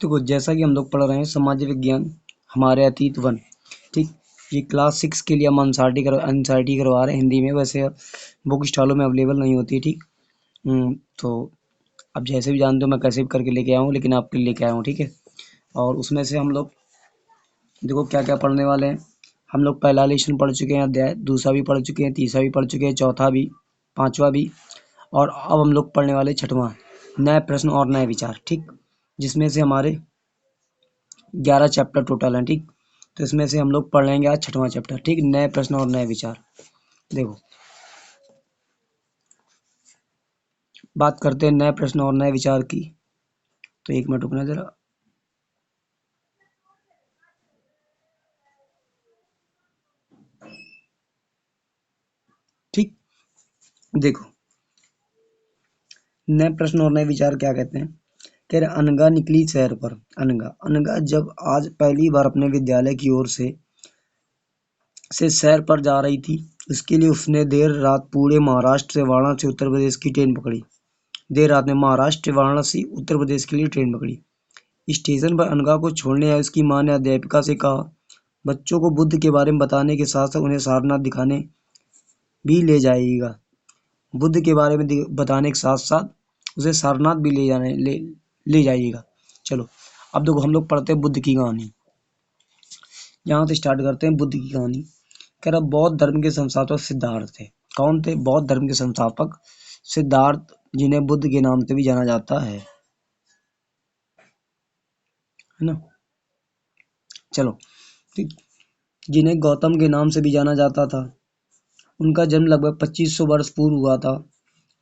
देखो जैसा कि हम लोग पढ़ रहे हैं समाज विज्ञान हमारे अतीत वन, ठीक। ये क्लास 6 के लिए हम एनसीईआरटी करवा रहे हैं हिंदी में, वैसे बुक स्टॉलों में अवेलेबल नहीं होती, ठीक। तो अब जैसे भी जानते हो मैं कैसे भी करके लेके आया हूँ, लेकिन आपके लिए लेके आया हूँ, ठीक है। और उसमें से हम लोग देखो क्या क्या पढ़ने वाले हैं। हम लोग पहला लेसन पढ़ चुके हैं अध्याय, दूसरा भी पढ़ चुके हैं, तीसरा भी पढ़ चुके हैं, चौथा भी, पांचवा भी, और अब हम लोग पढ़ने वाले छठवां, नए प्रश्न और नए विचार, ठीक। जिसमें से हमारे 11 चैप्टर टोटल हैं, ठीक। तो इसमें से हम लोग पढ़ लेंगे आज छठवां चैप्टर, ठीक, नए प्रश्न और नए विचार। देखो बात करते हैं नए प्रश्न और नए विचार की। तो एक मिनट रुकना जरा। ठीक, देखो नए प्रश्न और नए विचार क्या कहते हैं। कह रहे अनगा निकली सैर पर। अनगा अनगा जब आज पहली बार अपने विद्यालय की ओर से सैर पर जा रही थी, उसके लिए उसने देर रात पूरे महाराष्ट्र से वाराणसी उत्तर प्रदेश की ट्रेन पकड़ी। देर रात में महाराष्ट्र वाराणसी उत्तर प्रदेश के लिए ट्रेन पकड़ी। स्टेशन पर अनगा को छोड़ने आए उसकी मां ने अध्यापिका से कहा, बच्चों को बुद्ध के बारे में बताने के साथ साथ उन्हें सारनाथ दिखाने भी ले जाइएगा। बुद्ध के बारे में बताने के साथ साथ उसे सारनाथ भी ले जाइएगा। चलो अब देखो हम लोग पढ़ते हैं बुद्ध की कहानी। यहाँ से स्टार्ट करते हैं बुद्ध की कहानी। कह रहा बौद्ध धर्म के संस्थापक सिद्धार्थ थे। कौन थे? बौद्ध धर्म के संस्थापक सिद्धार्थ, जिन्हें बुद्ध के नाम से भी जाना जाता है ना। चलो ठीक, जिन्हें गौतम के नाम से भी जाना जाता था। उनका जन्म लगभग 2500 वर्ष पूर्व हुआ था।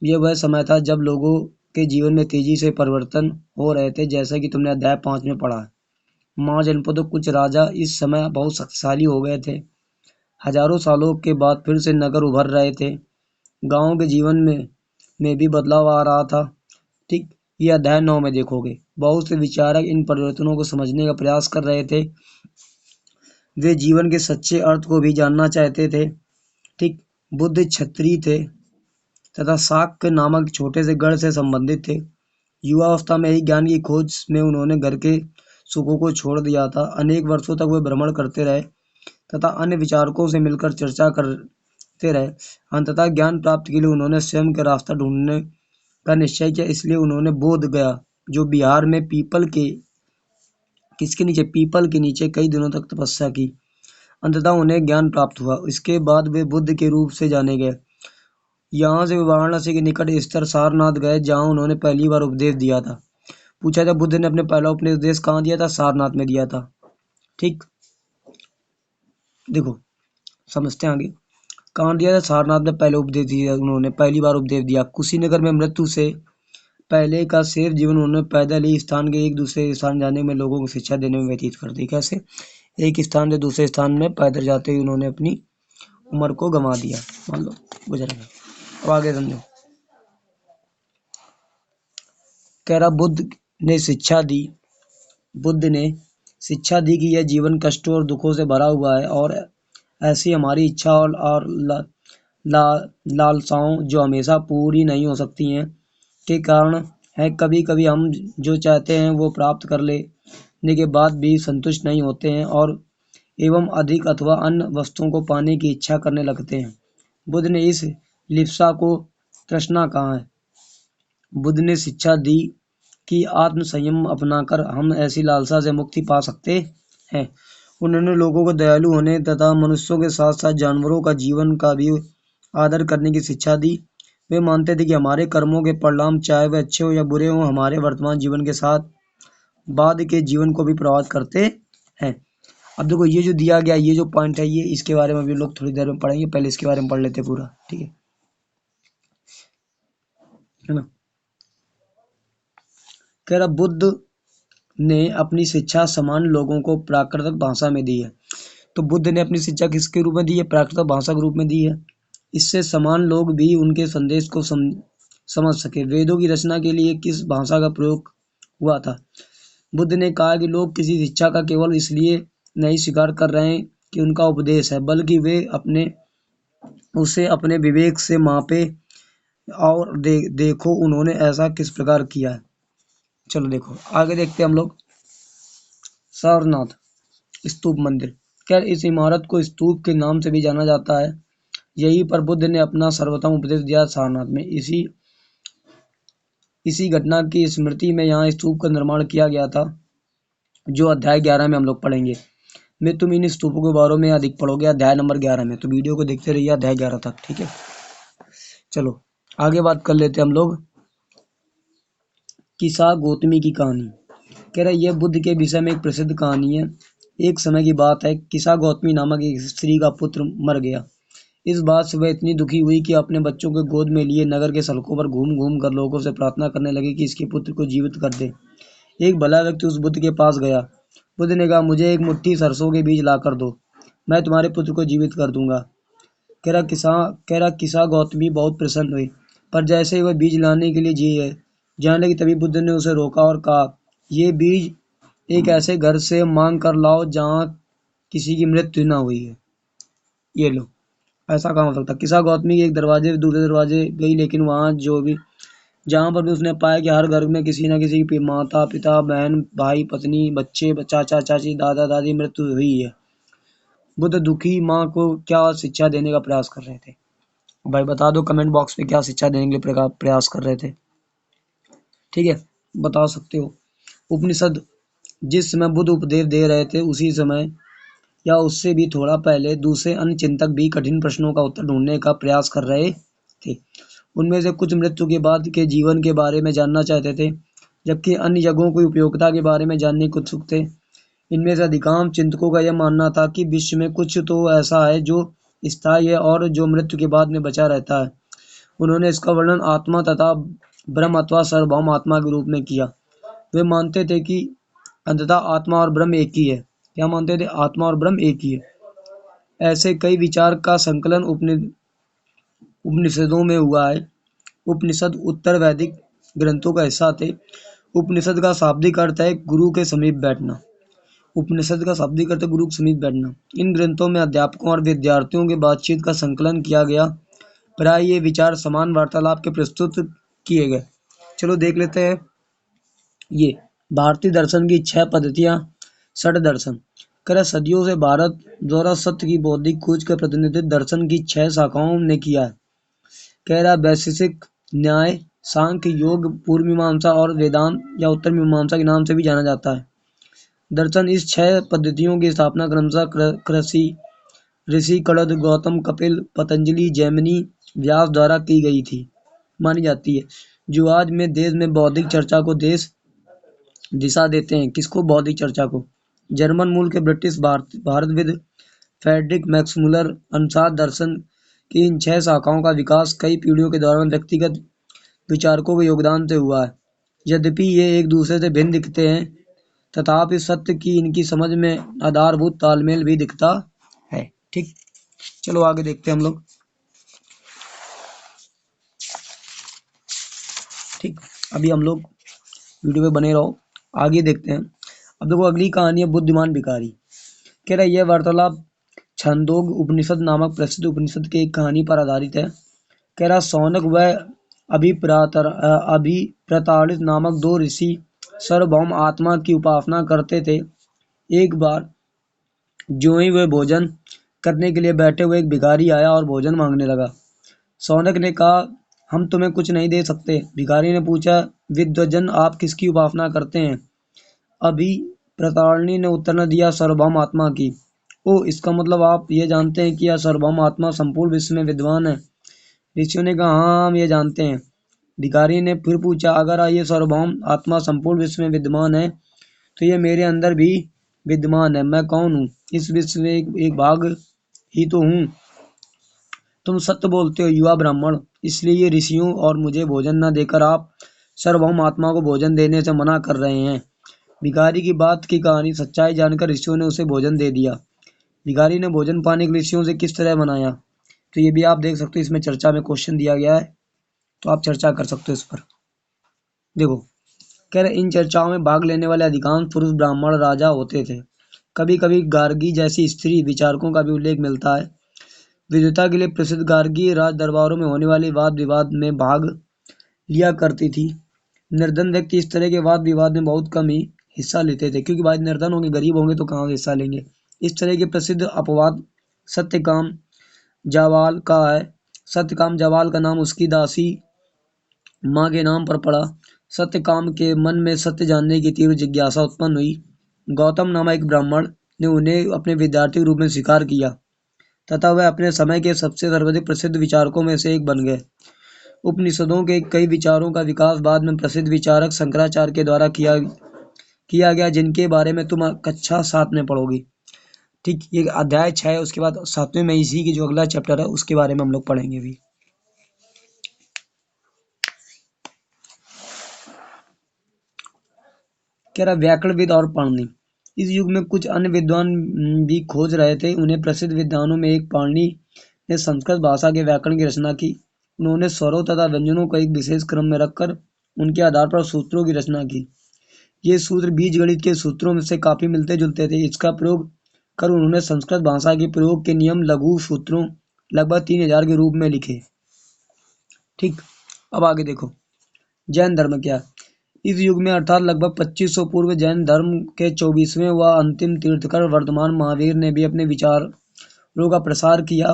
यह वह समय था जब लोगों के जीवन में तेजी से परिवर्तन हो रहे थे, जैसा कि तुमने अध्याय 5 में पढ़ा। माँ जनपदों कुछ राजा इस समय बहुत शक्तिशाली हो गए थे। हजारों सालों के बाद फिर से नगर उभर रहे थे। गांवों के जीवन में भी बदलाव आ रहा था, ठीक। ये अध्याय 9 में देखोगे। बहुत से विचारक इन परिवर्तनों को समझने का प्रयास कर रहे थे। वे जीवन के सच्चे अर्थ को भी जानना चाहते थे, ठीक। बुद्ध क्षत्रिय थे तथा शाक्य नामक छोटे से गढ़ से संबंधित थे। युवावस्था में ही ज्ञान की खोज में उन्होंने घर के सुखों को छोड़ दिया था। अनेक वर्षों तक वे भ्रमण करते रहे तथा अन्य विचारकों से मिलकर चर्चा करते रहे। अंततः ज्ञान प्राप्ति के लिए उन्होंने स्वयं का रास्ता ढूंढने का निश्चय किया। इसलिए उन्होंने बोध गया, जो बिहार में पीपल के नीचे कई दिनों तक तपस्या की। अंततः उन्हें ज्ञान प्राप्त हुआ। इसके बाद वे बुद्ध के रूप से जाने गए। यहाँ से वे वाराणसी के निकट स्थित सारनाथ गए, जहाँ उन्होंने पहली बार उपदेश दिया था। पूछा था बुद्ध ने अपने पहला उपदेश कहाँ दिया था? सारनाथ में दिया था, ठीक। देखो समझते हैं आगे। कहाँ दिया था? सारनाथ में पहले उपदेश दिया। उन्होंने पहली बार उपदेश दिया। कुशीनगर में मृत्यु से पहले का शेष जीवन उन्होंने पैदल ही स्थान के एक दूसरे स्थान जाने में लोगों को शिक्षा देने में व्यतीत कर दी। कैसे? एक स्थान से दूसरे स्थान में पैदल जाते हुए उन्होंने अपनी उम्र को गंवा दिया, मान लो गुजर गया। अब आगे समझो। कह रहा बुद्ध ने शिक्षा दी कि यह जीवन कष्टों और दुखों से भरा हुआ है, और ऐसी हमारी इच्छा और लालसाओं जो हमेशा पूरी नहीं हो सकती हैं के कारण है। कभी कभी हम जो चाहते हैं वो प्राप्त कर लेने के बाद भी संतुष्ट नहीं होते हैं और एवं अधिक अथवा अन्य वस्तुओं को पाने की इच्छा करने लगते हैं। बुद्ध ने इस लिप्सा को तृष्णा कहा है। बुद्ध ने शिक्षा दी कि आत्म संयम अपनाकर हम ऐसी लालसा से मुक्ति पा सकते हैं। उन्होंने लोगों को दयालु होने तथा मनुष्यों के साथ साथ जानवरों का जीवन का भी आदर करने की शिक्षा दी। वे मानते थे कि हमारे कर्मों के परिणाम, चाहे वे अच्छे हो या बुरे हो, हमारे वर्तमान जीवन के साथ बाद के जीवन को भी प्रभावित करते हैं। अब देखो ये जो दिया गया, ये जो पॉइंट है, ये इसके बारे में भी लोग थोड़ी देर में पढ़ेंगे। पहले इसके बारे में पढ़ लेते पूरा, ठीक है ना। कह रहा बुद्ध ने अपनी शिक्षा सामान्य लोगों को प्राकृतिक भाषा में दी है। तो बुद्ध ने अपनी शिक्षा किसके रूप में दी है? प्राकृतिक भाषा के रूप में दी है। इससे सामान्य लोग भी उनके संदेश को समझ सके। वेदों की रचना के लिए किस भाषा का प्रयोग हुआ था? बुद्ध ने कहा कि लोग किसी शिक्षा का केवल इसलिए नहीं स्वीकार कर रहे हैं कि उनका उपदेश है, बल्कि वे उसे अपने विवेक से मापे और देखो उन्होंने ऐसा किस प्रकार किया है। चलो देखो आगे देखते हैं हम लोग। सारनाथ स्तूप मंदिर। खैर इस इमारत को स्तूप के नाम से भी जाना जाता है। यहीं पर बुद्ध ने अपना सर्वोत्तम उपदेश दिया सारनाथ में। इसी घटना की स्मृति में यहाँ स्तूप का निर्माण किया गया था, जो अध्याय 11 में हम लोग पढ़ेंगे। मैं तुम इन स्तूपों के बारे में अधिक पढ़ोगे अध्याय नंबर 11 में, तो वीडियो को देखते रहिए अध्याय 11 तक, ठीक है। चलो आगे बात कर लेते हैं हम लोग किसा गौतमी की कहानी। कह रहा है यह बुद्ध के विषय में एक प्रसिद्ध कहानी है। एक समय की बात है, किसा गौतमी नामक एक स्त्री का पुत्र मर गया। इस बात से वह इतनी दुखी हुई कि अपने बच्चों को गोद में लिए नगर के सड़कों पर घूम घूम कर लोगों से प्रार्थना करने लगी कि इसके पुत्र को जीवित कर दे। एक भला व्यक्ति उस बुद्ध के पास गया। बुद्ध ने कहा, मुझे एक मुट्ठी सरसों के बीज ला कर दो, मैं तुम्हारे पुत्र को जीवित कर दूंगा। कह रहा किसा गौतमी बहुत प्रसन्न हुई, पर जैसे ही वह बीज लाने के लिए जाने की तभी बुद्ध ने उसे रोका और कहा, ये बीज एक ऐसे घर से मांग कर लाओ जहाँ किसी की मृत्यु न हुई है। ये लो, ऐसा कहाँ हो सकता। किसा गौतमी एक दरवाजे से दूसरे दरवाजे गई, लेकिन वहाँ जहाँ पर भी उसने पाया कि हर घर में किसी न किसी की माता पिता बहन भाई पत्नी बच्चे चाचा चाची दादा दादी मृत्यु हुई है। बुद्ध दुखी माँ को क्या शिक्षा देने का प्रयास कर रहे थे? भाई बता दो कमेंट बॉक्स में क्या शिक्षा देने के लिए प्रयास कर रहे थे, ठीक है, बता सकते हो। उपनिषद जिस समय बुद्ध उपदेश दे रहे थे उसी समय या उससे भी थोड़ा पहले दूसरे अन्य चिंतक भी कठिन प्रश्नों का उत्तर ढूंढने का प्रयास कर रहे थे। उनमें से कुछ मृत्यु के बाद के जीवन के बारे में जानना चाहते थे, जबकि अन्य जगहों की उपयोगिता के बारे में जानने के उत्सुक थे। इनमें से अधिकांश चिंतकों का यह मानना था कि विश्व में कुछ तो ऐसा है जो स्थायी है और जो मृत्यु के बाद में बचा रहता है। उन्होंने इसका वर्णन आत्मा तथा ब्रह्म अथवा सार्वभौम आत्मा के रूप में किया। वे मानते थे कि अंततः आत्मा और ब्रह्म एक ही है। क्या मानते थे? आत्मा और ब्रह्म एक ही है। ऐसे कई विचार का संकलन उपनिषदों में हुआ है। उपनिषद उत्तर वैदिक ग्रंथों का हिस्सा थे। उपनिषद का शाब्दिक अर्थ है गुरु के समीप बैठना। उपनिषद का शाब्दिक अर्थ है गुरु के समीप बैठना। इन ग्रंथों में अध्यापकों और विद्यार्थियों के बातचीत का संकलन किया गया। प्राय ये विचार समान वार्तालाप के प्रस्तुत किए गए। चलो देख लेते हैं। ये भारतीय दर्शन की 6 पद्धतियां। षड दर्शन। सदियों से भारत द्वारा सत्य की बौद्धिक खोज का प्रतिनिधित्व दर्शन की 6 शाखाओं ने किया है। वैशेषिक, न्याय, सांख्य, योग, पूर्व मीमांसा और वेदांत या उत्तर मीमांसा के नाम से भी जाना जाता है। दर्शन इस 6 पद्धतियों की स्थापना क्रमशः ऋषि कणद, गौतम, कपिल, पतंजलि, जैमिनी, व्यास द्वारा की गई थी मानी जाती है, जो आज में देश में बौद्धिक चर्चा को दिशा देते हैं। किसको? बौद्धिक चर्चा को। जर्मन मूल के ब्रिटिश भारतविद फ्रेडरिक मैक्समुलर अनुसार दर्शन की इन 6 शाखाओं का विकास कई पीढ़ियों के दौरान व्यक्तिगत विचारकों के योगदान से हुआ है। यद्यपि ये एक दूसरे से भिन्न दिखते हैं, तथापि सत्य की इनकी समझ में आधारभूत तालमेल भी दिखता है। ठीक, चलो आगे देखते हैं हम लोग। ठीक, अभी हम लोग वीडियो पे बने रहो, आगे देखते हैं। अब देखो अगली कहानी है बुद्धिमान भिखारी। कह रहा है यह वार्तालाप छंदोग उपनिषद नामक प्रसिद्ध उपनिषद की एक कहानी पर आधारित है। कह रहा सौनक व अभिप्रताड़ित नामक 2 ऋषि सार्वभौम आत्मा की उपासना करते थे। एक बार जो ही वे भोजन करने के लिए बैठे हुए एक भिखारी आया और भोजन मांगने लगा। सौनक ने कहा, हम तुम्हें कुछ नहीं दे सकते। भिखारी ने पूछा, विद्वजन आप किसकी उपासना करते हैं? अभी प्रताड़नी ने उत्तर न दिया, सार्वभौम आत्मा की। ओ, इसका मतलब आप ये जानते हैं कि यह सार्वभौम आत्मा संपूर्ण विश्व में विद्वान है? ऋषियों ने कहा, हाँ हम ये जानते हैं। भिखारी ने फिर पूछा, अगर ये सार्वभौम आत्मा संपूर्ण विश्व में विद्यमान है तो ये मेरे अंदर भी विद्यमान है। मैं कौन हूँ? इस विश्व में एक भाग ही तो हूँ। तुम सत्य बोलते हो युवा ब्राह्मण, इसलिए ये ऋषियों और मुझे भोजन न देकर आप सार्वभौम आत्मा को भोजन देने से मना कर रहे हैं। भिखारी की बात की कहानी सच्चाई जानकर ऋषियों ने उसे भोजन दे दिया। भिखारी ने भोजन पाने के ऋषियों से किस तरह मनाया, तो ये भी आप देख सकते हो। इसमें चर्चा में क्वेश्चन दिया गया है, तो आप चर्चा कर सकते हो इस पर। देखो, कह रहे इन चर्चाओं में भाग लेने वाले अधिकांश पुरुष ब्राह्मण राजा होते थे। कभी कभी गार्गी जैसी स्त्री विचारकों का भी उल्लेख मिलता है। विद्वता के लिए प्रसिद्ध गार्गी राज दरबारों में होने वाले वाद विवाद में भाग लिया करती थी। निर्धन व्यक्ति इस तरह के वाद विवाद में बहुत कम ही हिस्सा लेते थे, क्योंकि भाई निर्धन होंगे, गरीब होंगे तो कहाँ हिस्सा लेंगे। इस तरह के प्रसिद्ध अपवाद सत्यकाम जावाल का है। सत्यकाम जावाल का नाम उसकी दासी माँ के नाम पर पड़ा। सत्यकाम के मन में सत्य जानने की तीव्र जिज्ञासा उत्पन्न हुई। गौतम नामक एक ब्राह्मण ने उन्हें अपने विद्यार्थी के रूप में स्वीकार किया तथा वह अपने समय के सबसे सर्वाधिक प्रसिद्ध विचारकों में से एक बन गए। उपनिषदों के कई विचारों का विकास बाद में प्रसिद्ध विचारक शंकराचार्य के द्वारा किया गया, जिनके बारे में तुम कक्षा 7 में पढ़ोगी। ठीक, ये अध्याय 6 है। उसके बाद 7वें में इसी की जो अगला चैप्टर है उसके बारे में हम लोग पढ़ेंगे भी। कह रहा व्याकरणविद और पाणिनि। इस युग में कुछ अन्य विद्वान भी खोज रहे थे। उन्हें प्रसिद्ध विद्वानों में एक पाणिनि ने संस्कृत भाषा के व्याकरण की रचना की। उन्होंने स्वरों तथा व्यंजनों को एक विशेष क्रम में रखकर उनके आधार पर सूत्रों की रचना की। ये सूत्र बीज गणित के सूत्रों में से काफी मिलते जुलते थे। इसका प्रयोग कर उन्होंने संस्कृत भाषा के प्रयोग के नियम लघु सूत्रों लगभग 3000 के रूप में लिखे। ठीक, अब आगे देखो जैन धर्म क्या। इस युग में अर्थात लगभग 2500 पूर्व जैन धर्म के 24वें व अंतिम तीर्थकर वर्तमान महावीर ने भी अपने विचारों का प्रसार किया।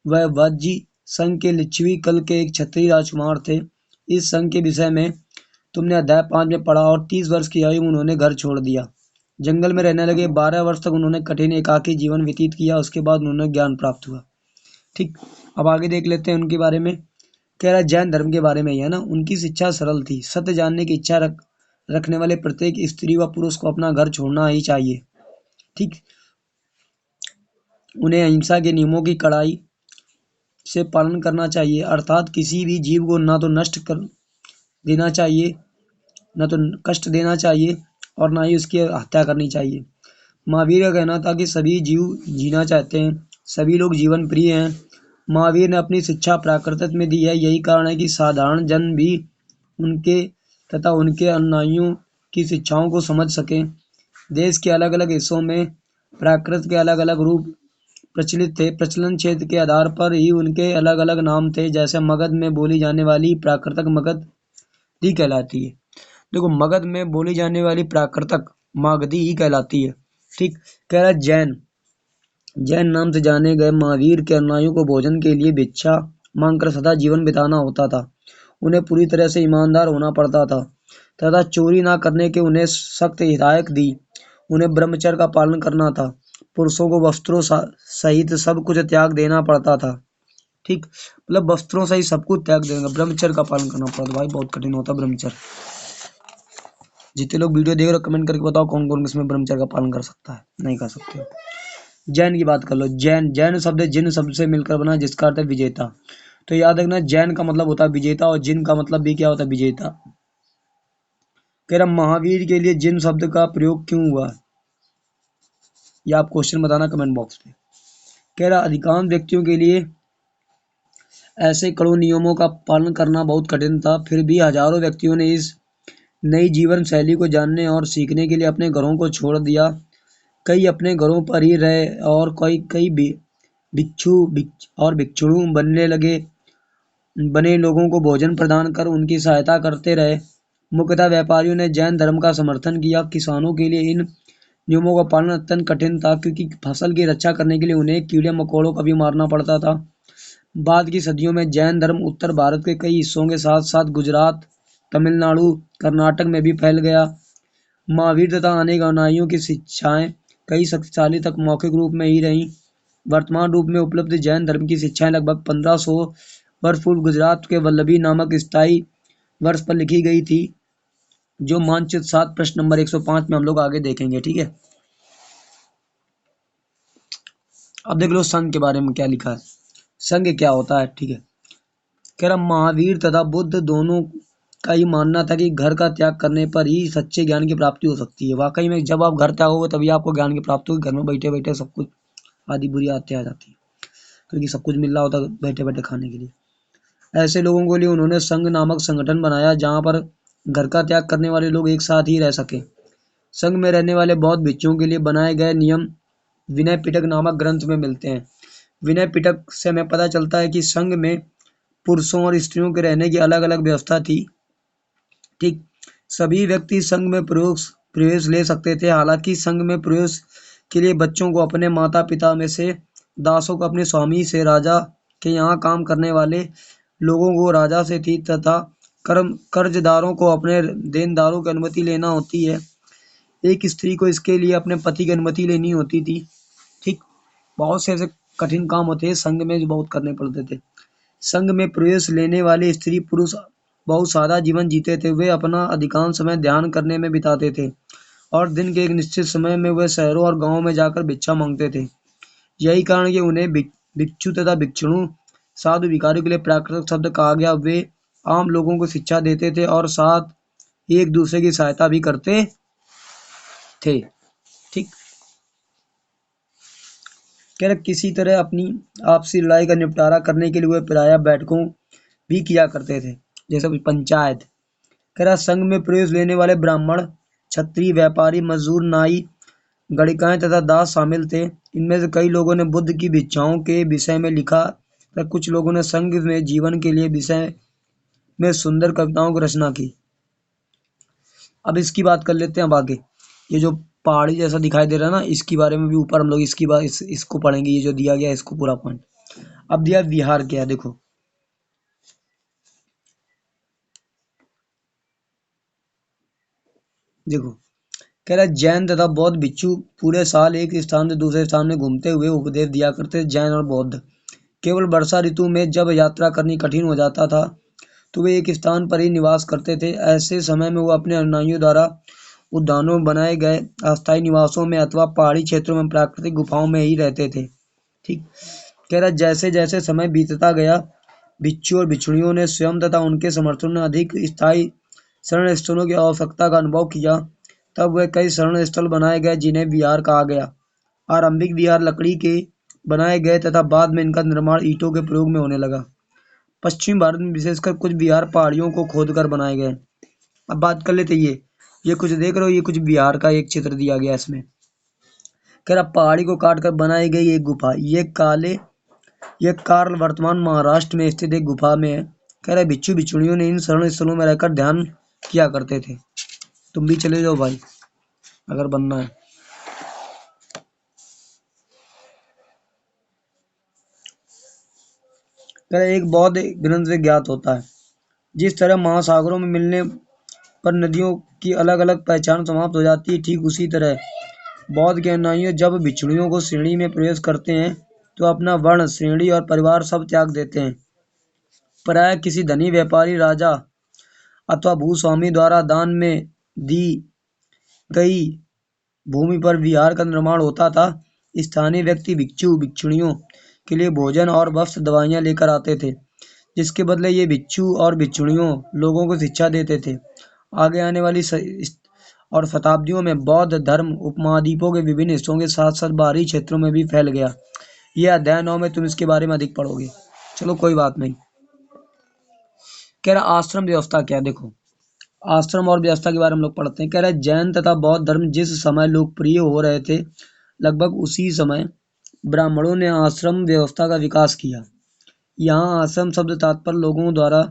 वह वज्जी संघ के लिच्छवी कल के एक क्षत्रिय राजकुमार थे। इस संघ के विषय में तुमने अध्याय 5 में पढ़ा और 30 वर्ष की आयु में उन्होंने घर छोड़ दिया। जंगल में रहने लगे। 12 वर्ष तक उन्होंने कठिन एकाकी जीवन व्यतीत किया। उसके बाद उन्होंने ज्ञान प्राप्त हुआ। ठीक, अब आगे देख लेते हैं उनके बारे में। कह रहा जैन धर्म के बारे में ही है ना। उनकी शिक्षा सरल थी। सत्य जानने की इच्छा रखने वाले प्रत्येक स्त्री व पुरुष को अपना घर छोड़ना ही चाहिए। ठीक, उन्हें अहिंसा के नियमों की कड़ाई से पालन करना चाहिए, अर्थात किसी भी जीव को ना तो नष्ट कर देना चाहिए, न तो कष्ट देना चाहिए और ना ही उसकी हत्या करनी चाहिए। महावीर का कहना था कि सभी जीव जीना चाहते हैं, सभी लोग जीवन प्रिय हैं। महावीर ने अपनी शिक्षा प्राकृत में दी है। यही कारण है कि साधारण जन भी उनके तथा उनके अनुयायियों की शिक्षाओं को समझ सकें। देश के अलग अलग हिस्सों में प्राकृत के अलग अलग रूप प्रचलित थे। प्रचलन क्षेत्र के आधार पर ही उनके अलग अलग नाम थे। जैसे मगध में बोली जाने वाली प्राकृतक मगधी कहलाती है। देखो, मगध में बोली जाने वाली प्राकृतक मागधी ही कहलाती है। ठीक, कह रहा जैन नाम से जाने गए महावीर के अनुयायियों को भोजन के लिए भिक्षा मांगकर सदा जीवन बिताना होता था। उन्हें पूरी तरह से ईमानदार होना पड़ता था तथा चोरी न करने के उन्हें सख्त हिदायत दी। उन्हें ब्रह्मचर्य का पालन करना था। पुरुषों को वस्त्रों सहित सब कुछ त्याग देना पड़ता था। ठीक, मतलब वस्त्रों सहित सब कुछ त्याग देना, ब्रह्मचर्य का पालन करना पड़ता। भाई बहुत कठिन होता ब्रह्मचर्य। जितने लोग वीडियो देख रहे हो कमेंट करके बताओ कौन कौन इसमें ब्रह्मचर्य का पालन कर सकता है, नहीं कर सकते हो। जैन की बात कर लो। जैन शब्द जिन शब्द से मिलकर बना, जिसका अर्थ है विजेता। तो याद रखना जैन का मतलब होता है विजेता और जिन का मतलब भी क्या होता है, विजेता। कह रहा महावीर के लिए जिन शब्द का प्रयोग क्यों हुआ, या आप क्वेश्चन बताना कमेंट बॉक्स में। कह रहा अधिकांश व्यक्तियों के लिए ऐसे कड़े नियमों का पालन करना बहुत कठिन था। फिर भी हजारों व्यक्तियों ने इस नई जीवन शैली को जानने और सीखने के लिए अपने घरों को छोड़ दिया। कई अपने घरों पर ही रहे और कई भिक्षुणी बने लोगों को भोजन प्रदान कर उनकी सहायता करते रहे। मुख्यतः व्यापारियों ने जैन धर्म का समर्थन किया। किसानों के लिए इन नियमों का पालन अत्यंत कठिन था, क्योंकि फसल की रक्षा करने के लिए उन्हें कीड़े मकोड़ों का भी मारना पड़ता था। बाद की सदियों में जैन धर्म उत्तर भारत के कई हिस्सों के साथ साथ गुजरात, तमिलनाडु, कर्नाटक में भी फैल गया। महावीर तथा अनेक अनुयायियों की शिक्षाएं कई शक्तिशाली तक मौखिक रूप में ही रहीं। वर्तमान रूप में उपलब्ध जैन धर्म की शिक्षाएं लगभग 1500 वर्ष पूर्व गुजरात के वल्लभी नामक स्थायी वर्ष पर लिखी गई थी, जो मानचित्र 7 प्रश्न नंबर 105 में हम लोग आगे देखेंगे। ठीक है, अब देख लो संघ के बारे में क्या लिखा है। संघ क्या होता है। ठीक है, कह रहा महावीर तथा बुद्ध दोनों का ही मानना था कि घर का त्याग करने पर ही सच्चे ज्ञान की प्राप्ति हो सकती है। वाकई में जब आप घर त्यागोगे तभी आपको ज्ञान की प्राप्ति होगी। घर में बैठे बैठे सब कुछ आदि बुरी आदतें आ जाती है, क्योंकि सब कुछ मिल रहा होता है बैठे बैठे खाने के लिए। ऐसे लोगों के लिए उन्होंने संघ नामक संगठन बनाया, जहाँ पर घर का त्याग करने वाले लोग एक साथ ही रह सके। संघ में रहने वाले बौद्ध भिक्षुओं के लिए बनाए गए नियम विनय पिटक नामक ग्रंथ में मिलते हैं। विनय पिटक से हमें पता चलता है कि संघ में पुरुषों और स्त्रियों के रहने की अलग अलग व्यवस्था थी। ठीक, सभी व्यक्ति संघ में प्रवेश ले सकते थे। हालांकि संघ में प्रवेश के लिए बच्चों को अपने माता पिता में से, दासों को अपने स्वामी से, राजा के यहाँ काम करने वाले लोगों को राजा से थी तथा कर्जदारों को अपने देनदारों की अनुमति लेना होती है। एक स्त्री को इसके लिए अपने पति की अनुमति लेनी होती थी। ठीक, बहुत से ऐसे कठिन काम होते हैं संघ में जो बहुत करने पड़ते थे। संघ में प्रवेश लेने वाले स्त्री पुरुष बहुत सादा जीवन जीते थे। वे अपना अधिकांश समय ध्यान करने में बिताते थे और दिन के एक निश्चित समय में वे शहरों और गांवों में जाकर भिक्षा मांगते थे। यही कारण कि उन्हें भिक्षु तथा भिक्षुणु, साधु भिखारियों के लिए प्राकृतिक शब्द कहा गया। वे आम लोगों को शिक्षा देते थे और साथ एक दूसरे की सहायता भी करते थे। ठीक, कह रहे किसी तरह अपनी आपसी लड़ाई का निपटारा करने के लिए वे प्रायः बैठकों भी किया करते थे, जैसे पंचायत। कह रहा संघ में प्रवेश लेने वाले ब्राह्मण, क्षत्रिय, व्यापारी, मजदूर, नाई, गणिकाएं तथा दास शामिल थे। इनमें से कई लोगों ने बुद्ध की भिक्षाओं के विषय में लिखा तथा कुछ लोगों ने संघ में जीवन के लिए विषय में सुंदर कविताओं की रचना की। अब इसकी बात कर लेते हैं। अब आगे ये जो पहाड़ी जैसा दिखाई दे रहा है ना, इसके बारे में भी ऊपर हम लोग इसकी बात इसको पढ़ेंगे। ये जो दिया गया है इसको पूरा पॉइंट। अब दिया बिहार क्या है, देखो देखो कह रहा है जैन तथा बौद्ध भिक्षु पूरे साल एक स्थान से दूसरे स्थान में घूमते हुए उपदेश दिया करते। जैन और बौद्ध केवल वर्षा ऋतु में जब यात्रा करनी कठिन हो जाता था तो वे एक स्थान पर ही निवास करते थे। ऐसे समय में वो अपने अनुयायियों द्वारा उद्यानों में बनाए गए अस्थायी निवासों में अथवा पहाड़ी क्षेत्रों में प्राकृतिक गुफाओं में ही रहते थे। ठीक, कह रहा जैसे जैसे समय बीतता गया भिक्षु और भिक्षुणियों ने स्वयं तथा उनके समर्थकों ने अधिक स्थायी शरण स्थलों की आवश्यकता का अनुभव किया। तब वे कई शरण स्थल बनाए गए जिन्हें विहार कहा गया। आरंभिक विहार लकड़ी के बनाए गए तथा बाद में इनका निर्माण ईंटों के प्रयोग में होने लगा। पश्चिम भारत में विशेषकर कुछ विहार पहाड़ियों को खोदकर बनाए गए। अब बात कर लेते ये कुछ देख रहे हो, ये कुछ बिहार का एक चित्र दिया गया इसमें। कह रहा पहाड़ी को काट कर बनाई गई एक गुफा, ये कार्ल वर्तमान महाराष्ट्र में स्थित एक गुफा में है। कह रहा भिक्षु भिक्षुणियों ने इन शरण स्थलों में रहकर ध्यान किया करते थे। तुम भी चले जाओ भाई अगर बनना है। कह रहा एक बौद्ध ग्रंथ से ज्ञात होता है, जिस तरह महासागरों में मिलने पर नदियों की अलग अलग पहचान समाप्त हो जाती है, ठीक उसी तरह बौद्ध के अनुयायी जब भिक्षुणियों को श्रेणी में प्रवेश करते हैं तो अपना वर्ण, श्रेणी और परिवार सब त्याग देते हैं। प्रायः किसी धनी व्यापारी, राजा अथवा भूस्वामी द्वारा दान में दी गई भूमि पर विहार का निर्माण होता था। स्थानीय व्यक्ति भिक्षु भिक्षुणियों के लिए भोजन और वस्त्र, दवाइयाँ लेकर आते थे, जिसके बदले ये भिक्षु और भिक्षुणियों लोगों को शिक्षा देते थे। आगे आने वाली और शताब्दियों में बौद्ध धर्म उपमहाद्वीपों के विभिन्न हिस्सों के साथ साथ बाहरी क्षेत्रों में भी फैल गया। यह अध्याय 9 में तुम इसके बारे में अधिक पढ़ोगे। चलो कोई बात नहीं। कह रहा आश्रम व्यवस्था क्या है, देखो आश्रम और व्यवस्था के बारे में हम लोग पढ़ते हैं। कह रहा है जैन तथा बौद्ध धर्म जिस समय लोकप्रिय हो रहे थे लगभग उसी समय ब्राह्मणों ने आश्रम व्यवस्था का विकास किया। यहाँ आश्रम शब्द तात्पर्य लोगों द्वारा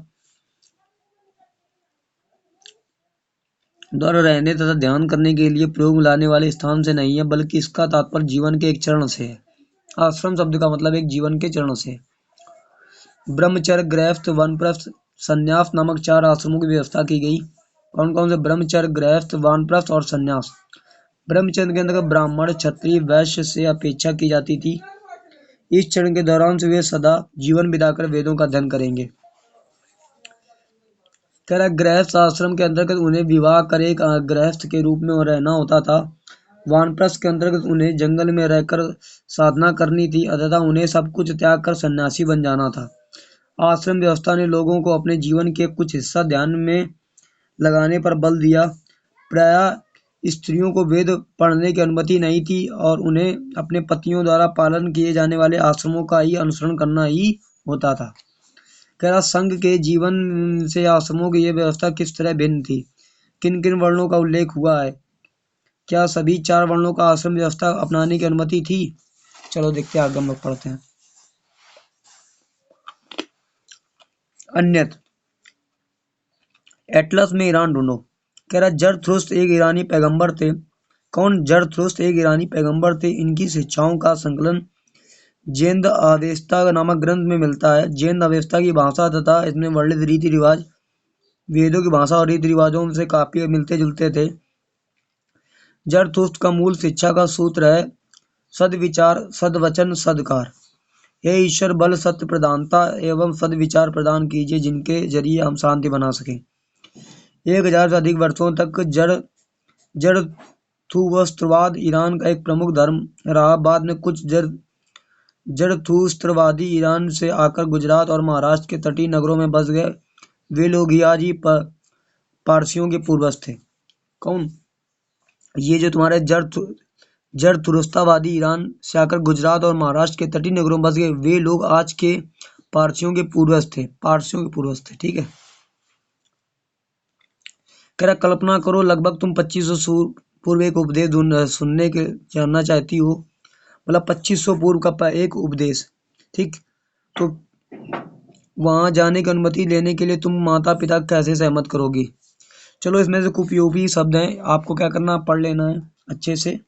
रहने तथा ध्यान करने के लिए प्रयोग में लाने वाले स्थान से नहीं है, बल्कि इसका तात्पर्य जीवन के एक चरण से है। आश्रम शब्द का मतलब एक जीवन के चरण से। ब्रह्मचर्य, गृहस्थ, वानप्रस्थ, संन्यास नामक 4 आश्रमों की व्यवस्था की गई। कौन कौन से? ब्रह्मचर्य, गृहस्थ, वानप्रस्थ और संन्यास। ब्रह्मचर्य के अंतर्गत ब्राह्मण, क्षत्रिय, वैश्य से अपेक्षा की जाती थी। इस चरण के दौरान से वे सदा जीवन बिताकर वेदों का अध्ययन करेंगे। कह रहा गृहस्थ आश्रम के अंतर्गत उन्हें विवाह कर एक गृहस्थ के रूप में रहना होता था। वानप्रस्थ के अंतर्गत उन्हें जंगल में रहकर साधना करनी थी तथा उन्हें सब कुछ त्याग कर सन्यासी बन जाना था। आश्रम व्यवस्था ने लोगों को अपने जीवन के कुछ हिस्सा ध्यान में लगाने पर बल दिया। प्रायः स्त्रियों को वेद पढ़ने की अनुमति नहीं थी और उन्हें अपने पतियों द्वारा पालन किए जाने वाले आश्रमों का ही अनुसरण करना ही होता था। कह रहा संघ के जीवन से आश्रमों की यह व्यवस्था किस तरह भिन्न थी? किन किन वर्णों का उल्लेख हुआ है? क्या सभी 4 वर्णों का आश्रम व्यवस्था अपनाने की अनुमति थी? चलो देखते हैं, आगे हम लोग पढ़ते हैं। अन्यत एटलस में ईरान ढूंढो। कह रहा जरथुस्त्र एक ईरानी पैगंबर थे। कौन? जरथुस्त्र एक ईरानी पैगंबर थे। इनकी शिक्षाओं का संकलन जैन अवेस्ता नामक ग्रंथ में मिलता है। जैन अवेस्ता की भाषा तथा इसमें वर्णित रीति रिवाज वेदों की भाषा और रीति रिवाजों से काफी मिलते जुलते थे। जरथुस्त्र का मूल शिक्षा का सूत्र है सद्विचार सद्वचन सद्कार। हे ईश्वर, बल सत्य प्रधानता एवं सद्विचार प्रदान कीजिए, जिनके जरिए हम शांति बना सकें। 1000 से अधिक वर्षों तक जरथुस्त्रवाद ईरान का एक प्रमुख धर्म रहा। बाद में कुछ जरथुस्त्रवादी ईरान से आकर गुजरात और महाराष्ट्र के तटीय नगरों में बस गए। वे लोग ही आज ही पारसियों के पूर्वज थे। कौन? ये जो तुम्हारे जरथुस्त्रवादी ईरान से आकर गुजरात और महाराष्ट्र के तटीय नगरों में बस गए, वे लोग आज के पारसियों के पूर्वज थे। पारसियों के पूर्वज थे। ठीक है। कह रहा कल्पना करो लगभग तुम 2500 पूर्व एक उपदेश सुनने के जानना चाहती हो। मतलब 2500 पूर्व का एक उपदेश। ठीक। तो वहां जाने की अनुमति लेने के लिए तुम माता पिता कैसे सहमत करोगी? चलो, इसमें से कुछ उपयोगी शब्द हैं, आपको क्या करना, पढ़ लेना है अच्छे से।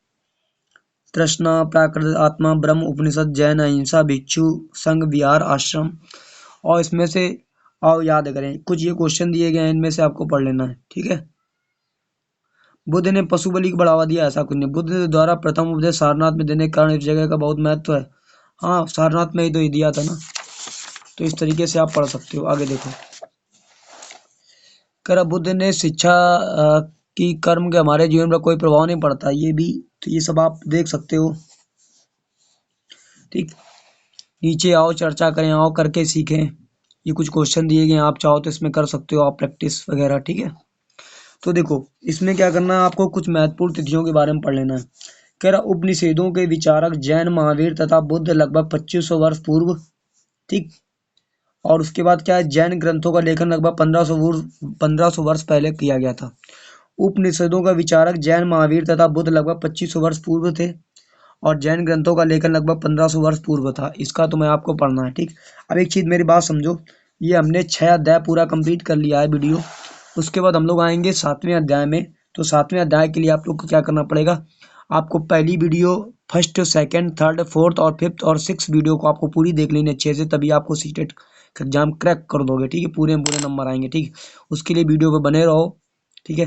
तृष्णा, प्राकृत, आत्मा, ब्रह्म, उपनिषद, जैन, अहिंसा, भिक्षु, संघ, विहार, आश्रम। और इसमें से आओ याद करें, कुछ ये क्वेश्चन दिए गए हैं, इनमें से आपको पढ़ लेना है। ठीक है। बुद्ध ने पशु बलि को बढ़ावा दिया, ऐसा कुछ नहीं। बुद्ध द्वारा प्रथम उपदेश सारनाथ में देने के कारण इस जगह का बहुत महत्व है। हाँ, सारनाथ में ही तो ये दिया था ना। तो इस तरीके से आप पढ़ सकते हो। आगे देखो, कर बुद्ध ने शिक्षा की कर्म के हमारे जीवन पर कोई प्रभाव नहीं पड़ता, ये भी तो ये सब आप देख सकते हो। ठीक। नीचे आओ, चर्चा करें, आओ करके सीखें। ये कुछ क्वेश्चन दिए गए, आप चाहो तो इसमें कर सकते हो आप प्रैक्टिस वगैरह। ठीक है। तो देखो, इसमें क्या करना है, आपको कुछ महत्वपूर्ण तिथियों के बारे में पढ़ लेना है। कह रहा उपनिषदों के विचारक जैन महावीर तथा बुद्ध लगभग 2500 वर्ष पूर्व। ठीक। और उसके बाद क्या है, जैन ग्रंथों का लेखन लगभग 1500 वर्ष पहले किया गया था। उपनिषदों का विचारक जैन महावीर तथा बुद्ध लगभग 2500 वर्ष पूर्व थे और जैन ग्रंथों का लेखन लगभग 1500 वर्ष पूर्व था। इसका तुम्हें आपको पढ़ना है। ठीक। अब एक चीज मेरी बात समझो, ये हमने 6 अध्याय पूरा कंप्लीट कर लिया है वीडियो। उसके बाद हम लोग आएंगे 7वें अध्याय में। तो 7वें अध्याय के लिए आप लोग को क्या करना पड़ेगा, आपको पहली video, first, second, third, fourth और फिफ्थ और 6th वीडियो को आपको पूरी देख लेनी अच्छे से, तभी आपको सीटेट एग्जाम क्रैक कर दोगे। ठीक है। पूरे नंबर आएंगे। ठीक। उसके लिए वीडियो पे बने रहो। ठीक है।